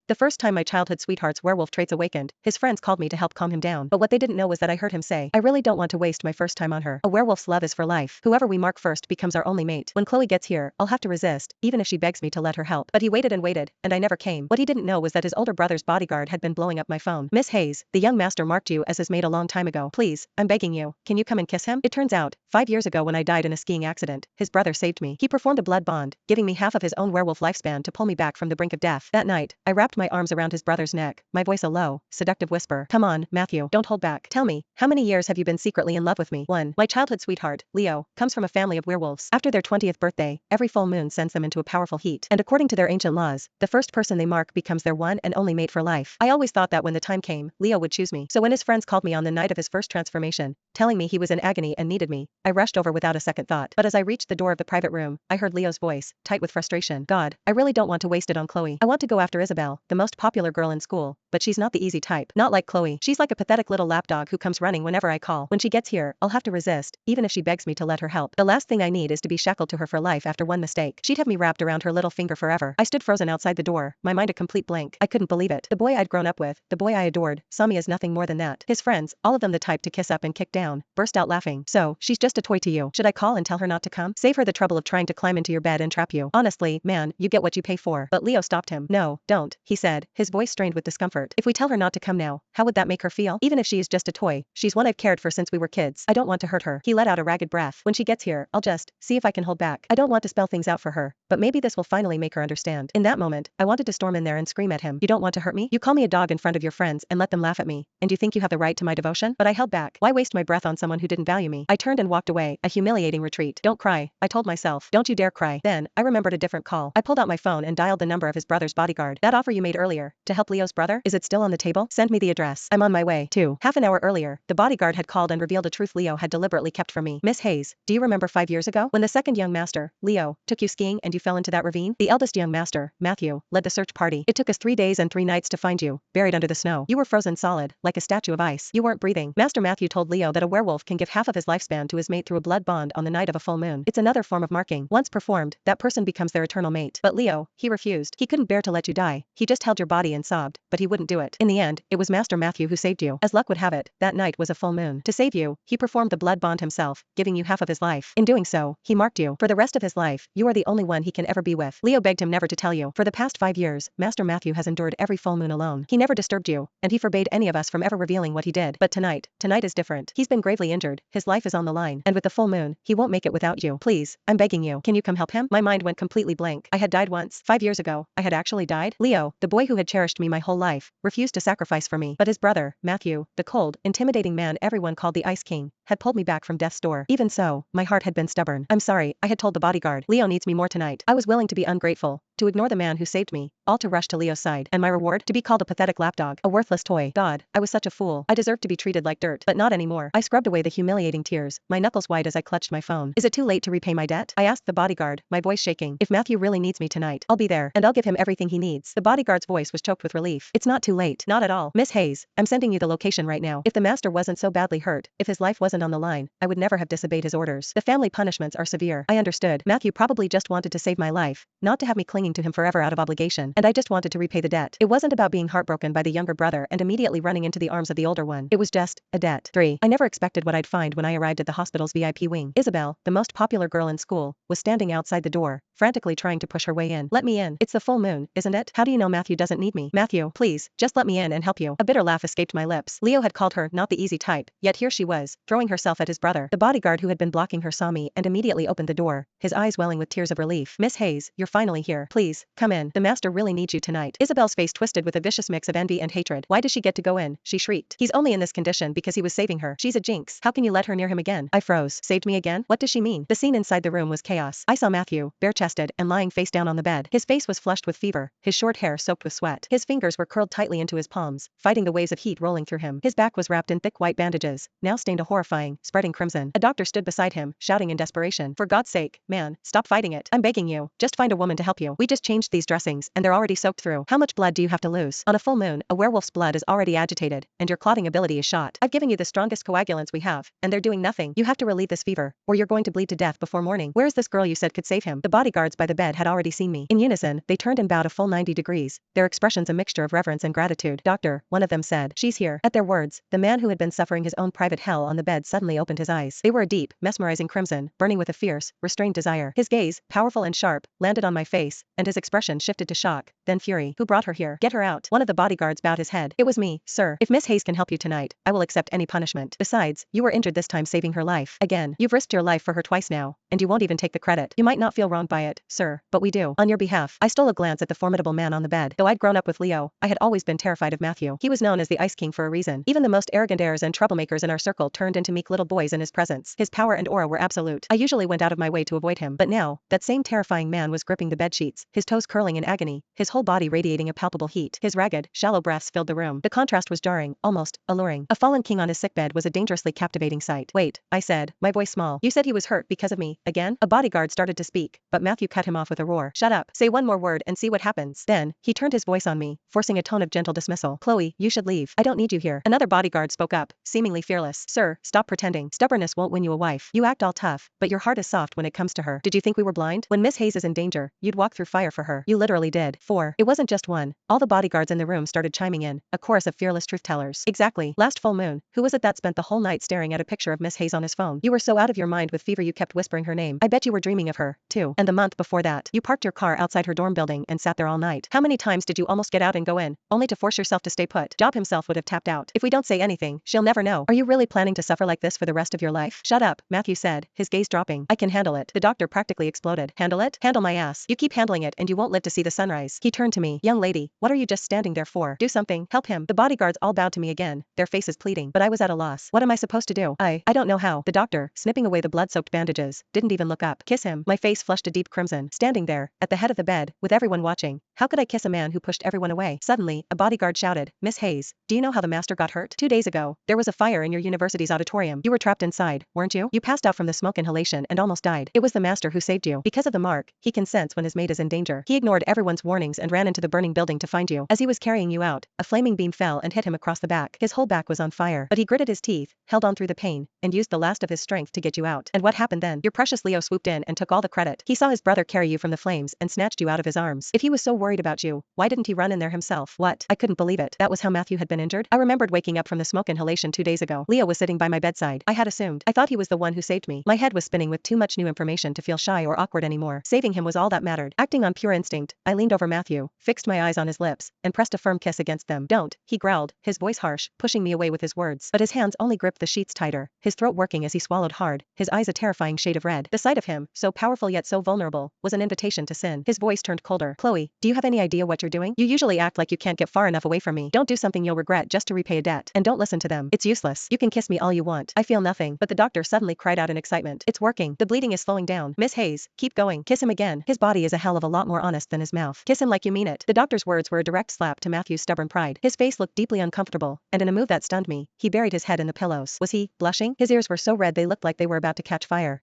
The first time my childhood sweetheart's werewolf traits awakened, his friends called me to help calm him down. But what they didn't know was that I heard him say, I really don't want to waste my first time on her. A werewolf's love is for life. Whoever we mark first becomes our only mate. When Chloe gets here, I'll have to resist, even if she begs me to let her help. But he waited, and I never came. What he didn't know was that his older brother's bodyguard had been blowing up my phone. Miss Hayes, the young master marked you as his mate a long time ago. Please, I'm begging you, can you come and kiss him? It turns out, 5 years ago when I died in a skiing accident, his brother saved me. He performed a blood bond, giving me half of his own werewolf lifespan to pull me back from the brink of death. That night, I wrapped my arms around his brother's neck, my voice a low, seductive whisper. Come on, Matthew, don't hold back. Tell me, how many years have you been secretly in love with me? 1. My childhood sweetheart, Leo, comes from a family of werewolves. After their 20th birthday, every full moon sends them into a powerful heat, and according to their ancient laws, the first person they mark becomes their one and only mate for life. I always thought that when the time came, Leo would choose me. So when his friends called me on the night of his first transformation, telling me he was in agony and needed me, I rushed over without a second thought. But as I reached the door of the private room, I heard Leo's voice, tight with frustration. God, I really don't want to waste it on Chloe. I want to go after Isabel, the most popular girl in school, but she's not the easy type. Not like Chloe. She's like a pathetic little lapdog who comes running whenever I call. When she gets here, I'll have to resist, even if she begs me to let her help. The last thing I need is to be shackled to her for life after one mistake. She'd have me wrapped around her little finger forever. I stood frozen outside the door, my mind a complete blank. I couldn't believe it. The boy I'd grown up with, the boy I adored, saw me as nothing more than that. His friends, all of them the type to kiss up and kick down, burst out laughing. So, she's just a toy to you. Should I call and tell her not to come? Save her the trouble of trying to climb into your bed and trap you. Honestly, man, you get what you pay for. But Leo stopped him. No, don't, he said, his voice strained with discomfort. If we tell her not to come now, how would that make her feel? Even if she is just a toy, she's one I've cared for since we were kids. I don't want to hurt her. He let out a ragged breath. When she gets here, I'll just see if I can hold back. I don't want to spell things out for her, but maybe this will finally make her understand. In that moment, I wanted to storm in there and scream at him. You don't want to hurt me? You call me a dog in front of your friends and let them laugh at me, and you think you have the right to my devotion? But I held back. Why waste my breath on someone who didn't value me? I turned and walked away, a humiliating retreat. Don't cry, I told myself. Don't you dare cry. Then, I remembered a different call. I pulled out my phone and dialed the number of his brother's bodyguard. That offer you made earlier, to help Leo's brother? Is it still on the table? Send me the address. I'm on my way. 2. Half an hour earlier, the bodyguard had called and revealed a truth Leo had deliberately kept from me. Miss Hayes, do you remember 5 years ago? When the second young master, Leo, took you skiing and you fell into that ravine? The eldest young master, Matthew, led the search party. It took us 3 days and 3 nights to find you, buried under the snow. You were frozen solid, like a statue of ice. You weren't breathing. Master Matthew told Leo that a werewolf can give half of his lifespan to his mate through a blood bond on the night of a full moon. It's another form of marking. Once performed, that person becomes their eternal mate. But Leo, he refused. He couldn't bear to let you die. He just held your body and sobbed, but he wouldn't do it. In the end, it was Master Matthew who saved you. As luck would have it, that night was a full moon. To save you, he performed the blood bond himself, giving you half of his life. In doing so, he marked you. For the rest of his life, you are the only one he can ever be with. Leo begged him never to tell you. For the past 5 years, Master Matthew has endured every full moon alone. He never disturbed you, and he forbade any of us from ever revealing what he did. But tonight is different. He's been gravely injured, his life is on the line, and with the full moon, he won't make it without you. Please, I'm begging you. Can you come help him? My mind went completely blank. I had died once. 5 years ago, I had actually died. Leo, the boy who had cherished me my whole life, refused to sacrifice for me. But his brother, Matthew, the cold, intimidating man everyone called the Ice King, had pulled me back from death's door. Even so, my heart had been stubborn. I'm sorry, I had told the bodyguard. Leo needs me more tonight. I was willing to be ungrateful, to ignore the man who saved me, all to rush to Leo's side. And my reward? To be called a pathetic lapdog, a worthless toy. God, I was such a fool. I deserved to be treated like dirt, but not anymore. I scrubbed away the humiliating tears, my knuckles white as I clutched my phone. Is it too late to repay my debt? I asked the bodyguard, my voice shaking. If Matthew really needs me tonight, I'll be there, and I'll give him everything he needs. The bodyguard's voice was choked with relief. It's not too late. Not at all. Miss Hayes, I'm sending you the location right now. If the master wasn't so badly hurt, if his life wasn't on the line, I would never have disobeyed his orders. The family punishments are severe. I understood. Matthew probably just wanted to save my life, not to have me clinging to him forever out of obligation, and I just wanted to repay the debt. It wasn't about being heartbroken by the younger brother and immediately running into the arms of the older one. It was just a debt. 3. I never expected what I'd find when I arrived at the hospital's VIP wing. Isabel, the most popular girl in school, was standing outside the door, frantically trying to push her way in. Let me in. It's the full moon, isn't it? How do you know Matthew doesn't need me? Matthew, please, just let me in and help you. A bitter laugh escaped my lips. Leo had called her not the easy type, yet here she was, throwing herself at his brother. The bodyguard who had been blocking her saw me and immediately opened the door, his eyes welling with tears of relief. Miss Hayes, you're finally here. Please, come in. The master really needs you tonight. Isabel's face twisted with a vicious mix of envy and hatred. Why does she get to go in? She shrieked. He's only in this condition because he was saving her. She's a jinx. How can you let her near him again? I froze. Saved me again? What does she mean? The scene inside the room was chaos. I saw Matthew, bare-chested and lying face down on the bed. His face was flushed with fever, his short hair soaked with sweat. His fingers were curled tightly into his palms, fighting the waves of heat rolling through him. His back was wrapped in thick white bandages, now stained a horrifying terrifying, spreading crimson. A doctor stood beside him, shouting in desperation. For God's sake, man, stop fighting it. I'm begging you. Just find a woman to help you. We just changed these dressings, and they're already soaked through. How much blood do you have to lose? On a full moon, a werewolf's blood is already agitated, and your clotting ability is shot. I've given you the strongest coagulants we have, and they're doing nothing. You have to relieve this fever, or you're going to bleed to death before morning. Where is this girl you said could save him? The bodyguards by the bed had already seen me. In unison, they turned and bowed a full 90 degrees, their expressions a mixture of reverence and gratitude. Doctor, one of them said. She's here. At their words, the man who had been suffering his own private hell on the bed suddenly opened his eyes. They were a deep, mesmerizing crimson, burning with a fierce, restrained desire. His gaze, powerful and sharp, landed on my face, and his expression shifted to shock, then fury. Who brought her here? Get her out. One of the bodyguards bowed his head. It was me, sir. If Miss Hayes can help you tonight, I will accept any punishment. Besides, you were injured this time saving her life. Again, you've risked your life for her twice now, and you won't even take the credit. You might not feel wronged by it, sir, but we do. On your behalf. I stole a glance at the formidable man on the bed. Though I'd grown up with Leo, I had always been terrified of Matthew. He was known as the Ice King for a reason. Even the most arrogant heirs and troublemakers in our circle turned into meek little boys in his presence. His power and aura were absolute. I usually went out of my way to avoid him, but now, that same terrifying man was gripping the bed sheets, his toes curling in agony, his whole body radiating a palpable heat. His ragged, shallow breaths filled the room. The contrast was jarring, almost alluring. A fallen king on his sickbed was a dangerously captivating sight. Wait, I said, my voice small. You said he was hurt because of me, again? A bodyguard started to speak, but Matthew cut him off with a roar. Shut up. Say one more word and see what happens. Then, he turned his voice on me, forcing a tone of gentle dismissal. Chloe, you should leave. I don't need you here. Another bodyguard spoke up, seemingly fearless. Sir, stop pretending. Stubbornness won't win you a wife. You act all tough, but your heart is soft when it comes to her. Did you think we were blind? When Miss Hayes is in danger, you'd walk through fire for her. You literally did. 4. It wasn't just one. All the bodyguards in the room started chiming in, a chorus of fearless truth-tellers. Exactly. Last full moon, who was it that spent the whole night staring at a picture of Miss Hayes on his phone? You were so out of your mind with fever you kept whispering her name. I bet you were dreaming of her, too. And the month before that, you parked your car outside her dorm building and sat there all night. How many times did you almost get out and go in, only to force yourself to stay put? Job himself would have tapped out. If we don't say anything, she'll never know. Are you really planning to suffer like this for the rest of your life? Shut up, Matthew said, his gaze dropping. I can handle it. The doctor practically exploded. Handle it? Handle my ass. You keep handling it and you won't live to see the sunrise. He turned to me. Young lady, what are you just standing there for? Do something. Help him. The bodyguards all bowed to me again, their faces pleading, but I was at a loss. What am I supposed to do? I don't know how. The doctor, snipping away the blood-soaked bandages, didn't even look up. Kiss him. My face flushed a deep crimson. Standing there, at the head of the bed, with everyone watching, how could I kiss a man who pushed everyone away? Suddenly, a bodyguard shouted, Miss Hayes, do you know how the master got hurt? 2 days ago, there was a fire in your university's auditorium. You were trapped inside, weren't you? You passed out from the smoke inhalation and almost died. It was the master who saved you. Because of the mark, he can sense when his mate is in danger. He ignored everyone's warnings and ran into the burning building to find you. As he was carrying you out, a flaming beam fell and hit him across the back. His whole back was on fire, but he gritted his teeth, held on through the pain, and used the last of his strength to get you out. And what happened then? Your precious Leo swooped in and took all the credit. He saw his brother carry you from the flames and snatched you out of his arms. If he was so worried about you, why didn't he run in there himself? What? I couldn't believe it. That was how Matthew had been injured? I remembered waking up from the smoke inhalation 2 days ago. Leo was sitting by my bedside. I had assumed. I thought he was the one who saved me. My head was spinning with too much new information to feel shy or awkward anymore. Saving him was all that mattered. Acting on pure instinct, I leaned over Matthew, fixed my eyes on his lips, and pressed a firm kiss against them. Don't, he growled, his voice harsh, pushing me away with his words. But his hands only gripped the sheets tighter, his throat working as he swallowed hard, his eyes a terrifying shade of red. The sight of him, so powerful yet so vulnerable, was an invitation to sin. His voice turned colder. Chloe, do you have any idea what you're doing? You usually act like you can't get far enough away from me. Don't do something you'll regret just to repay a debt. And don't listen to them. It's useless. You can kiss me all you want. I feel nothing. But the doctor suddenly cried out in excitement. It's working. The bleeding is slowing down. Miss Hayes, keep going. Kiss him again. His body is a hell of a lot more honest than his mouth. Kiss him like you mean it. The doctor's words were a direct slap to Matthew's stubborn pride. His face looked deeply uncomfortable, and in a move that stunned me, he buried his head in the pillows. Was he blushing? His ears were so red they looked like they were about to catch fire.